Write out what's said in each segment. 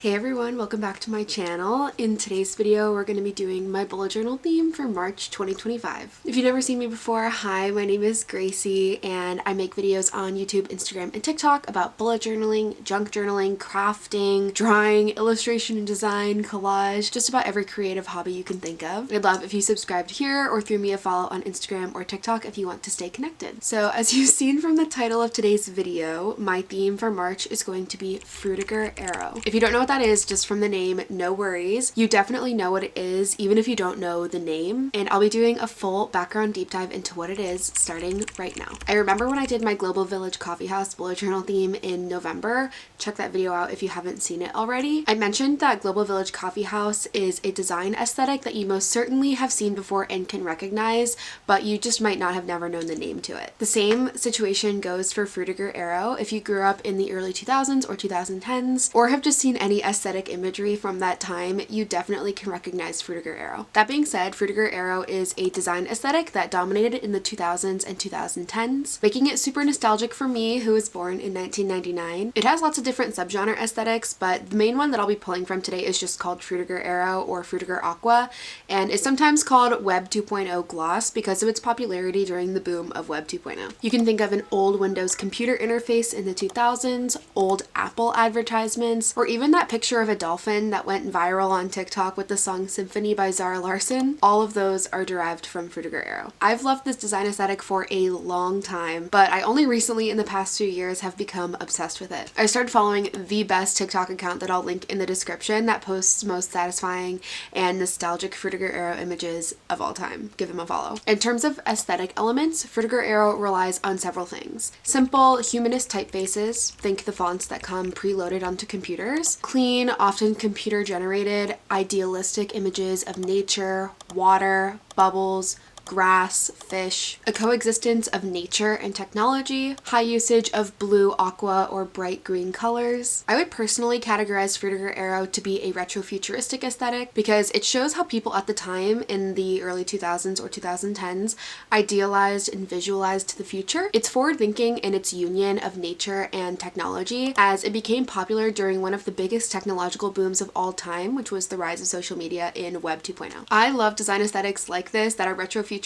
Hey everyone, welcome back to my channel. In today's video, we're going to be doing my bullet journal theme for March 2025. If you've never seen me before, hi, my name is Gracie and I make videos on YouTube, Instagram, and TikTok about bullet journaling, junk journaling, crafting, drawing, illustration and design, collage, just about every creative hobby you can think of. I'd love if you subscribed here or threw me a follow on Instagram or TikTok if you want to stay connected. So as you've seen from the title of today's video, my theme for March is going to be Frutiger Aero. If you don't know what that is, just from the name, no worries. You definitely know what it is, even if you don't know the name. And I'll be doing a full background deep dive into what it is starting right now. I remember when I did my Global Village Coffee House bullet journal theme in November. Check that video out if you haven't seen it already. I mentioned that Global Village Coffee House is a design aesthetic that you most certainly have seen before and can recognize, but you just might not have never known the name to it. The same situation goes for Frutiger Aero. If you grew up in the early 2000s or 2010s, or have just seen any aesthetic imagery from that time, you definitely can recognize Frutiger Aero. That being said, Frutiger Aero is a design aesthetic that dominated in the 2000s and 2010s, making it super nostalgic for me, who was born in 1999. It has lots of different subgenre aesthetics, but the main one that I'll be pulling from today is just called Frutiger Aero or Frutiger Aqua, and is sometimes called Web 2.0 Gloss because of its popularity during the boom of Web 2.0. You can think of an old Windows computer interface in the 2000s, old Apple advertisements, or even that picture of a dolphin that went viral on TikTok with the song Symphony by Zara Larsson. All of those are derived from Frutiger Aero. I've loved this design aesthetic for a long time, but I only recently in the past few years have become obsessed with it. I started following the best TikTok account that I'll link in the description that posts most satisfying and nostalgic Frutiger Aero images of all time. Give them a follow. In terms of aesthetic elements, Frutiger Aero relies on several things. Simple, humanist typefaces, think the fonts that come preloaded onto computers. Clean, often computer generated, idealistic images of nature, water, bubbles, grass, fish, a coexistence of nature and technology, high usage of blue, aqua, or bright green colors. I would personally categorize Frutiger Aero to be a retrofuturistic aesthetic because it shows how people at the time in the early 2000s or 2010s idealized and visualized the future. It's forward-thinking in its union of nature and technology as it became popular during one of the biggest technological booms of all time, which was the rise of social media in Web 2.0. I love design aesthetics like this that are retrofuturistic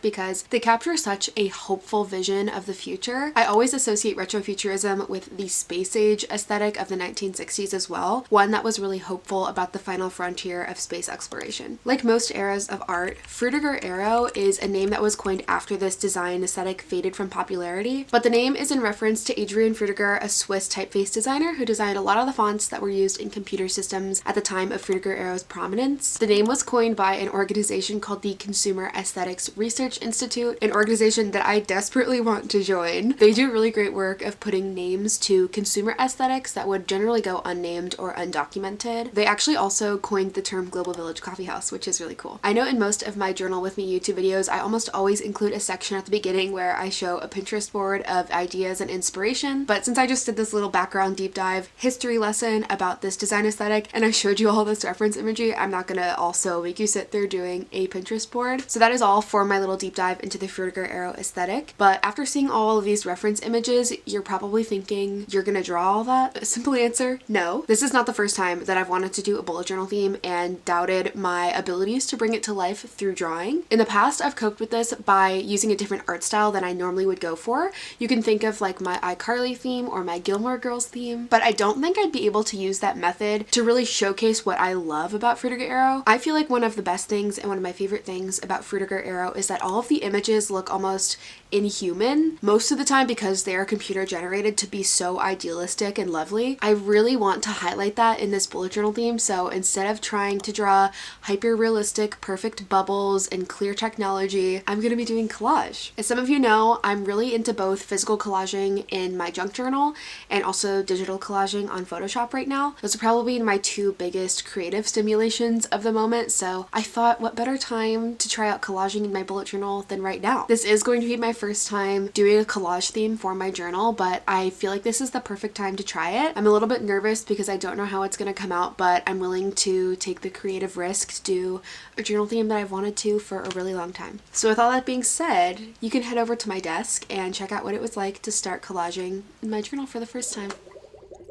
because they capture such a hopeful vision of the future. I always associate retrofuturism with the space age aesthetic of the 1960s as well, one that was really hopeful about the final frontier of space exploration. Like most eras of art, Frutiger Aero is a name that was coined after this design aesthetic faded from popularity, but the name is in reference to Adrian Frutiger, a Swiss typeface designer who designed a lot of the fonts that were used in computer systems at the time of Frutiger Aero's prominence. The name was coined by an organization called the Consumer Aesthetics Research Institute, an organization that I desperately want to join. They do really great work of putting names to consumer aesthetics that would generally go unnamed or undocumented. They actually also coined the term Global Village Coffee House, which is really cool. I know in most of my Journal With Me YouTube videos, I almost always include a section at the beginning where I show a Pinterest board of ideas and inspiration, but since I just did this little background deep dive history lesson about this design aesthetic and I showed you all this reference imagery, I'm not gonna also make you sit there doing a Pinterest board. So that is all for my little deep dive into the Frutiger Aero aesthetic. But after seeing all of these reference images, you're probably thinking you're gonna draw all that? Simple answer, no. This is not the first time that I've wanted to do a bullet journal theme and doubted my abilities to bring it to life through drawing. In the past, I've coped with this by using a different art style than I normally would go for. You can think of like my iCarly theme or my Gilmore Girls theme, but I don't think I'd be able to use that method to really showcase what I love about Frutiger Aero. I feel like one of the best things and one of my favorite things about Frutiger Aero is that all of the images look almost inhuman most of the time because they are computer generated to be so idealistic and lovely. I really want to highlight that in this bullet journal theme, so instead of trying to draw hyper realistic perfect bubbles and clear technology, I'm going to be doing collage. As some of you know, I'm really into both physical collaging in my junk journal and also digital collaging on Photoshop right now. Those are probably my two biggest creative stimulations of the moment, so I thought what better time to try out collaging in my bullet journal than right now. This is going to be my first time doing a collage theme for my journal, but I feel like this is the perfect time to try it. I'm a little bit nervous because I don't know how it's going to come out, but I'm willing to take the creative risk to do a journal theme that I've wanted to for a really long time. So with all that being said, you can head over to my desk and check out what it was like to start collaging in my journal for the first time.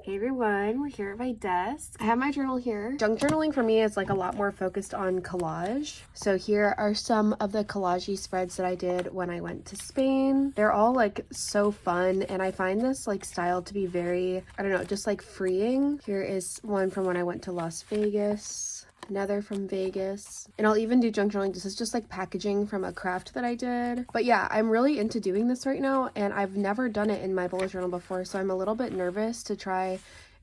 Hey everyone, we're here at my desk. I have my journal here. Junk journaling for me is like a lot more focused on collage. So here are some of the collage spreads that I did when I went to Spain. They're all like so fun, and I find this like style to be very, I don't know, just like freeing. Here is one from when I went to Las Vegas. Another from Vegas, and I'll even do junk journaling. This is just like packaging from a craft that I did. But yeah, I'm really into doing this right now, and I've never done it in my bullet journal before, so I'm a little bit nervous to try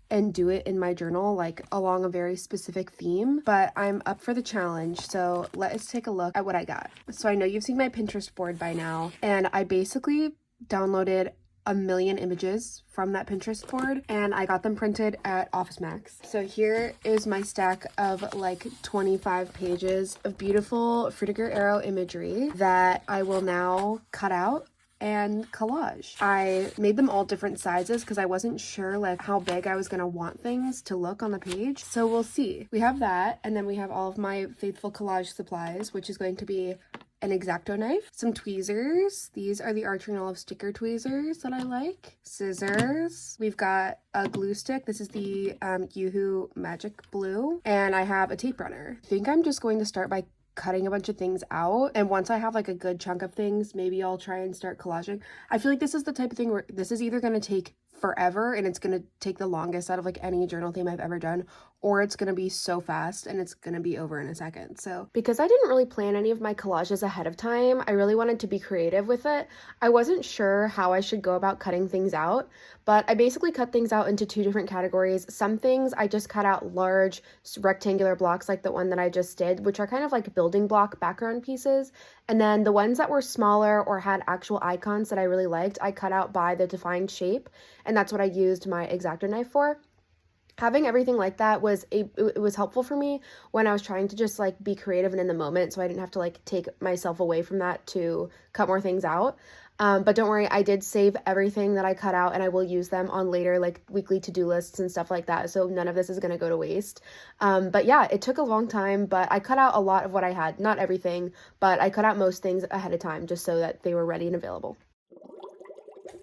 and do it in my journal like along a very specific theme, but I'm up for the challenge. So let's take a look at what I got. So I know you've seen my Pinterest board by now, and I basically downloaded a million images from that Pinterest board, and I got them printed at Office Max. So here is my stack of like 25 pages of beautiful Frutiger Aero imagery that I will now cut out and collage. I made them all different sizes because I wasn't sure like how big I was gonna want things to look on the page. So we'll see. We have that, and then we have all of my faithful collage supplies, which is going to be an X-Acto knife, some tweezers. These are the Archery and Olive sticker tweezers that I like. Scissors. We've got a glue stick. This is the Yoo-Hoo Magic Blue. And I have a tape runner. I think I'm just going to start by cutting a bunch of things out, and once I have like a good chunk of things, maybe I'll try and start collaging. I feel like this is the type of thing where this is either going to take forever and it's going to take the longest out of like any journal theme I've ever done, or it's going to be so fast and it's going to be over in a second. So because I didn't really plan any of my collages ahead of time, I really wanted to be creative with it. I wasn't sure how I should go about cutting things out, but I basically cut things out into two different categories. Some things I just cut out large rectangular blocks like the one that I just did, which are kind of like building block background pieces. And then the ones that were smaller or had actual icons that I really liked, I cut out by the defined shape, and that's what I used my X-Acto knife for. Having everything like that was it was helpful for me when I was trying to just like be creative and in the moment, so I didn't have to like take myself away from that to cut more things out. But don't worry, I did save everything that I cut out, and I will use them on later like weekly to-do lists and stuff like that, so none of this is going to go to waste. But yeah, it took a long time, but I cut out a lot of what I had. Not everything, but I cut out most things ahead of time just so that they were ready and available.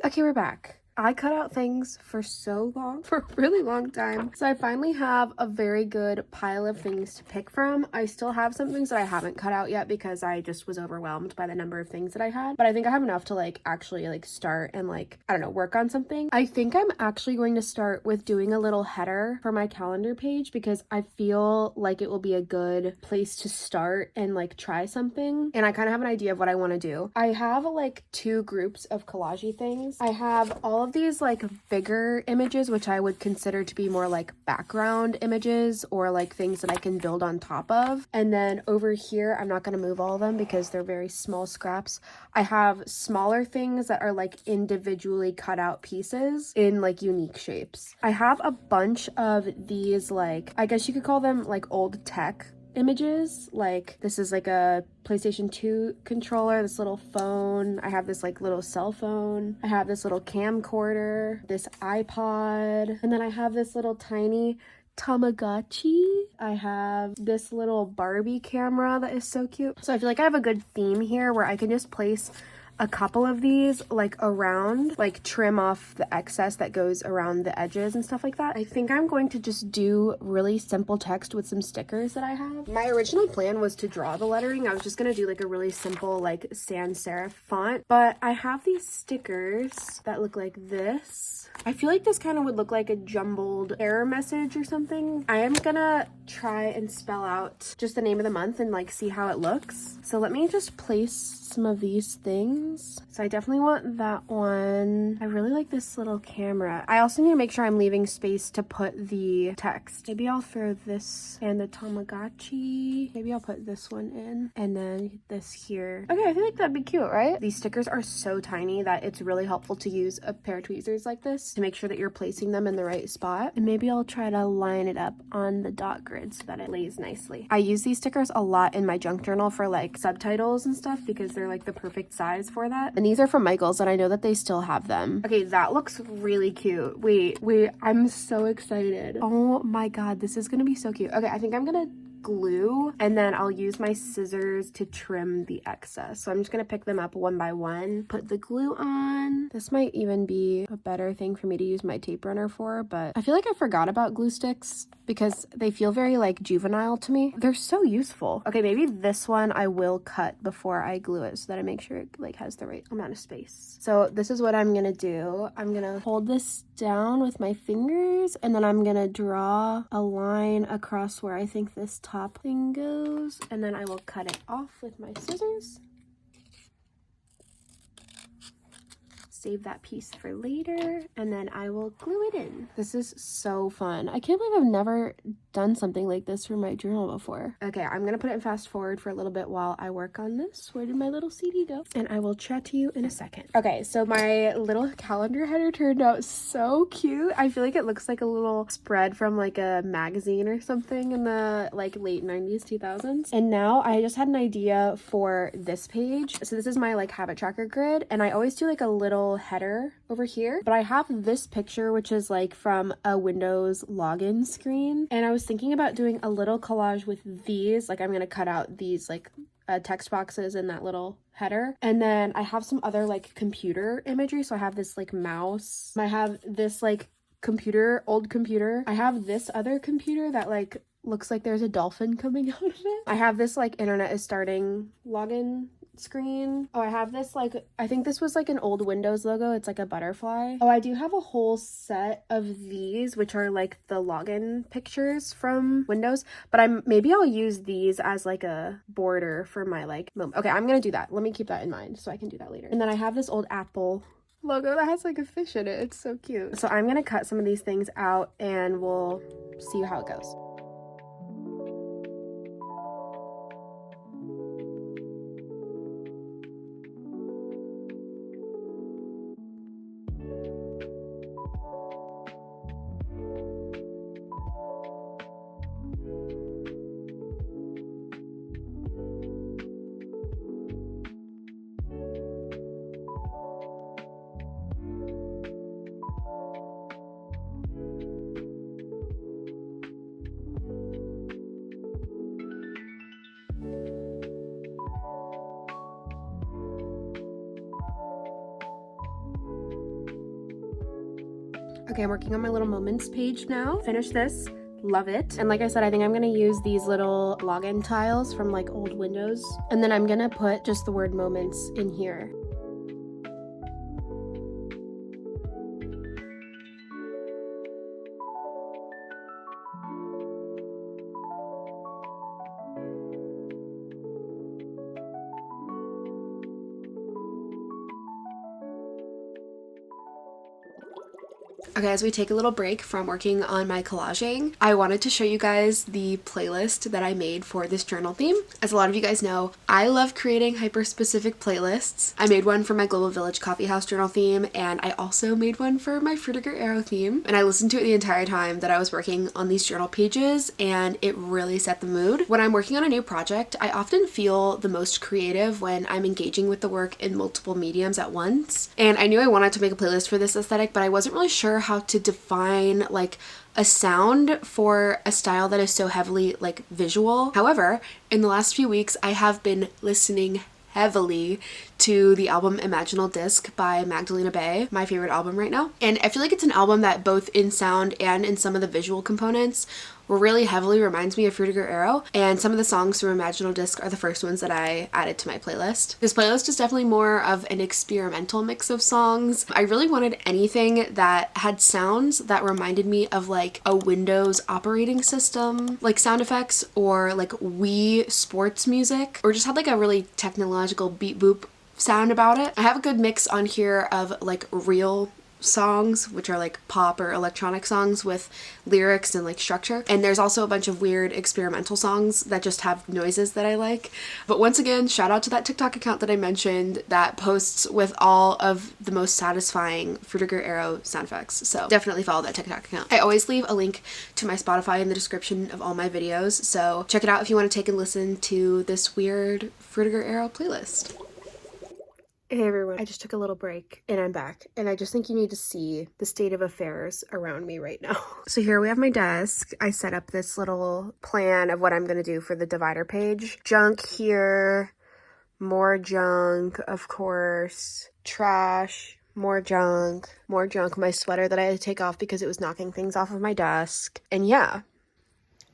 Okay, we're back. I cut out things for so long, for a really long time. So I finally have a very good pile of things to pick from. I still have some things that I haven't cut out yet because I just was overwhelmed by the number of things that I had. But I think I have enough to like actually like start and like, I don't know, work on something. I think I'm actually going to start with doing a little header for my calendar page because I feel like it will be a good place to start and like try something. And I kind of have an idea of what I want to do. I have like two groups of collage-y things. I have all of these like bigger images, which I would consider to be more like background images or like things that I can build on top of. And then over here, I'm not going to move all of them because they're very small scraps. I have smaller things that are like individually cut out pieces in like unique shapes. I have a bunch of these like, I guess you could call them like old tech images. Like this is like a PlayStation 2 controller, this little phone. I have this like little cell phone. I have this little camcorder, this iPod, and then I have this little tiny Tamagotchi. I have this little Barbie camera that is so cute. So I feel like I have a good theme here where I can just place a couple of these like around, like trim off the excess that goes around the edges and stuff like that. I think I'm going to just do really simple text with some stickers that I have. My original plan was to draw the lettering. I was just gonna do like a really simple like sans serif font, but I have these stickers that look like this. I feel like this kind of would look like a jumbled error message or something. I am gonna try and spell out just the name of the month and like see how it looks. So let me just place some of these things. So I definitely want that one. I really like this little camera. I also need to make sure I'm leaving space to put the text. Maybe I'll throw this and the Tamagotchi. Maybe I'll put this one in and then this here. Okay, I feel like that'd be cute, right? These stickers are so tiny that it's really helpful to use a pair of tweezers like this to make sure that you're placing them in the right spot. And maybe I'll try to line it up on the dot grid so that it lays nicely. I use these stickers a lot in my junk journal for like subtitles and stuff because they're like the perfect size for that. And these are from Michael's and I know that they still have them. Okay, that looks really cute. Wait, I'm so excited. Oh my god, this is gonna be so cute. Okay, I think I'm gonna glue, and then I'll use my scissors to trim the excess. So I'm just gonna pick them up one by one, put the glue on. This might even be a better thing for me to use my tape runner for, but I feel like I forgot about glue sticks because they feel very like juvenile to me. They're so useful. Okay, maybe this one I will cut before I glue it so that I make sure it like has the right amount of space. So this is what I'm gonna do. I'm gonna hold this down with my fingers, and then I'm gonna draw a line across where I think this top thing goes, and then I will cut it off with my scissors. Save that piece for later, and then I will glue it in. This is so fun. I can't believe I've never done something like this for my journal before. Okay, I'm gonna put it in fast forward for a little bit while I work on this. Where did my little CD go? And I will chat to you in a second. Okay, so my little calendar header turned out so cute. I feel like it looks like a little spread from like a magazine or something in the like late 90s, 2000s. And now I just had an idea for this page. So this is my like habit tracker grid, and I always do like a little header over here, but I have this picture which is like from a Windows login screen, and I was thinking about doing a little collage with these. Like I'm gonna cut out these like text boxes in that little header, and then I have some other like computer imagery. So I have this like mouse, I have this like old computer, I have this other computer that like looks like there's a dolphin coming out of it, I have this like internet is starting login screen. Oh, I have this like, I think this was like an old Windows logo. It's like a butterfly. Oh, I do have a whole set of these, which are like the login pictures from Windows, but maybe I'll use these as like a border for my like moment. Okay, I'm gonna do that. Let me keep that in mind so I can do that later. And then I have this old Apple logo that has like a fish in it. It's so cute. So I'm gonna cut some of these things out and we'll see how it goes. Okay, I'm working on my little moments page now. Finish this. Love it. And like I said, I think I'm gonna use these little login tiles from like old Windows. And then I'm gonna put just the word moments in here. Okay, as we take a little break from working on my collaging, I wanted to show you guys the playlist that I made for this journal theme. As a lot of you guys know, I love creating hyper-specific playlists. I made one for my Global Village Coffee House journal theme, and I also made one for my Frutiger Aero theme. And I listened to it the entire time that I was working on these journal pages, and it really set the mood. When I'm working on a new project, I often feel the most creative when I'm engaging with the work in multiple mediums at once. And I knew I wanted to make a playlist for this aesthetic, but I wasn't really sure how to define like a sound for a style that is so heavily like visual. However, in the last few weeks, I have been listening heavily to the album Imaginal Disc by Magdalena Bay, my favorite album right now. And I feel like it's an album that both in sound and in some of the visual components really heavily reminds me of Frutiger Aero, and some of the songs from Imaginal Disc are the first ones that I added to my playlist. This playlist is definitely more of an experimental mix of songs. I really wanted anything that had sounds that reminded me of like a Windows operating system, like sound effects or like Wii sports music, or just had like a really technological beat boop sound about it. I have a good mix on here of like real songs, which are like pop or electronic songs with lyrics and like structure, and there's also a bunch of weird experimental songs that just have noises that I like. But once again, shout out to that TikTok account that I mentioned that posts with all of the most satisfying Frutiger Aero sound effects, so definitely follow that TikTok account. I always leave a link to my Spotify in the description of all my videos, so check it out if you want to take and listen to this weird Frutiger Aero playlist. Hey everyone, I just took a little break and I'm back, and I just think you need to see the state of affairs around me right now. So here we have my desk. I set up this little plan of what I'm gonna do for the divider page. Junk here, more junk, of course, trash, more junk, my sweater that I had to take off because it was knocking things off of my desk, and yeah.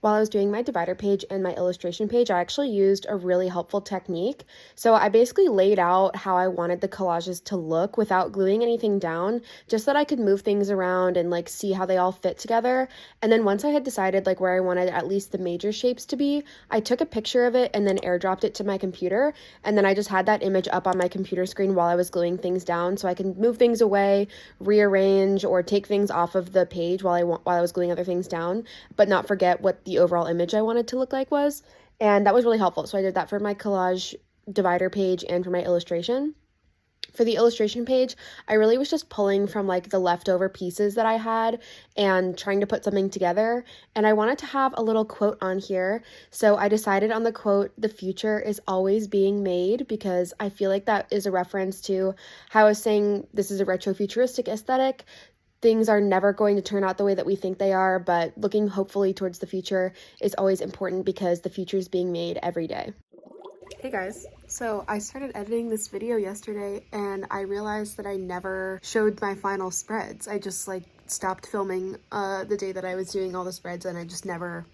While I was doing my divider page and my illustration page, I actually used a really helpful technique. So I basically laid out how I wanted the collages to look without gluing anything down, just so that I could move things around and like see how they all fit together. And then once I had decided like where I wanted at least the major shapes to be, I took a picture of it and then airdropped it to my computer. And then I just had that image up on my computer screen while I was gluing things down, so I can move things away, rearrange, or take things off of the page while I was gluing other things down, but not forget what the overall image I wanted to look like was. And that was really helpful. So I did that for my collage divider page and for my illustration. For the illustration page, I really was just pulling from like the leftover pieces that I had and trying to put something together. And I wanted to have a little quote on here. So I decided on the quote, "The future is always being made," because I feel like that is a reference to how I was saying this is a retro futuristic aesthetic. Things are never going to turn out the way that we think they are, but looking hopefully towards the future is always important because the future is being made every day. Hey guys, so I started editing this video yesterday and I realized that I never showed my final spreads. I just like stopped filming the day that I was doing all the spreads, and I just never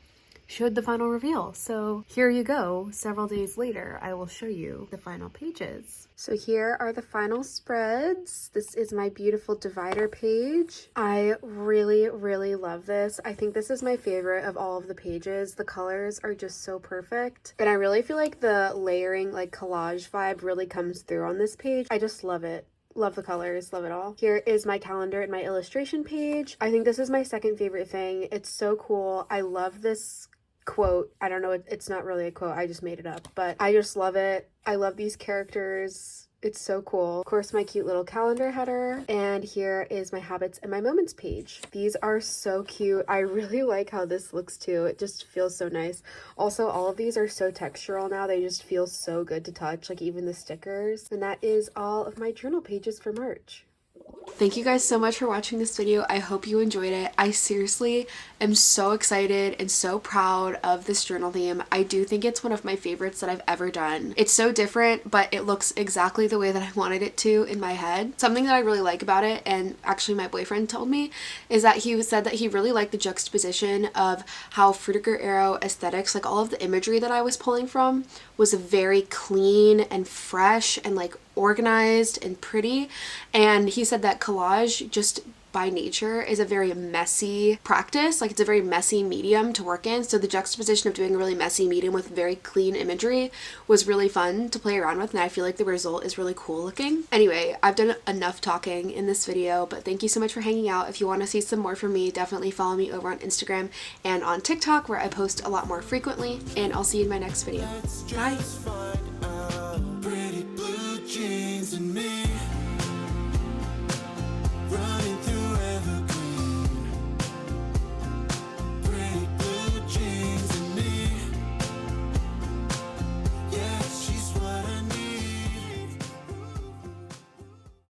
showed the final reveal. So here you go. Several days later, I will show you the final pages. So here are the final spreads. This is my beautiful divider page. I really, really love this. I think this is my favorite of all of the pages. The colors are just so perfect. And I really feel like the layering, like collage vibe really comes through on this page. I just love it. Love the colors, love it all. Here is my calendar and my illustration page. I think this is my second favorite thing. It's so cool. I love this quote. I don't know, it's not really a quote, I just made it up, but I just love it. I love these characters. It's so cool. Of course, my cute little calendar header. And here is my habits and my moments page. These are so cute. I really like how this looks too. It just feels so nice. Also, all of these are so textural now. They just feel so good to touch, like even the stickers. And that is all of my journal pages for March. Thank you guys so much for watching this video. I hope you enjoyed it. I seriously am so excited and so proud of this journal theme. I do think it's one of my favorites that I've ever done. It's so different, but it looks exactly the way that I wanted it to in my head. Something that I really like about it, and actually my boyfriend told me, is that he said that he really liked the juxtaposition of how Frutiger Aero aesthetics, like all of the imagery that I was pulling from, was very clean and fresh and like organized and pretty. And he said that collage just by nature is a very messy practice. Like it's a very messy medium to work in. So the juxtaposition of doing a really messy medium with very clean imagery was really fun to play around with, and I feel like the result is really cool looking. Anyway, I've done enough talking in this video, but thank you so much for hanging out. If you want to see some more from me, definitely follow me over on Instagram and on TikTok, where I post a lot more frequently, and I'll see you in my next video. Bye!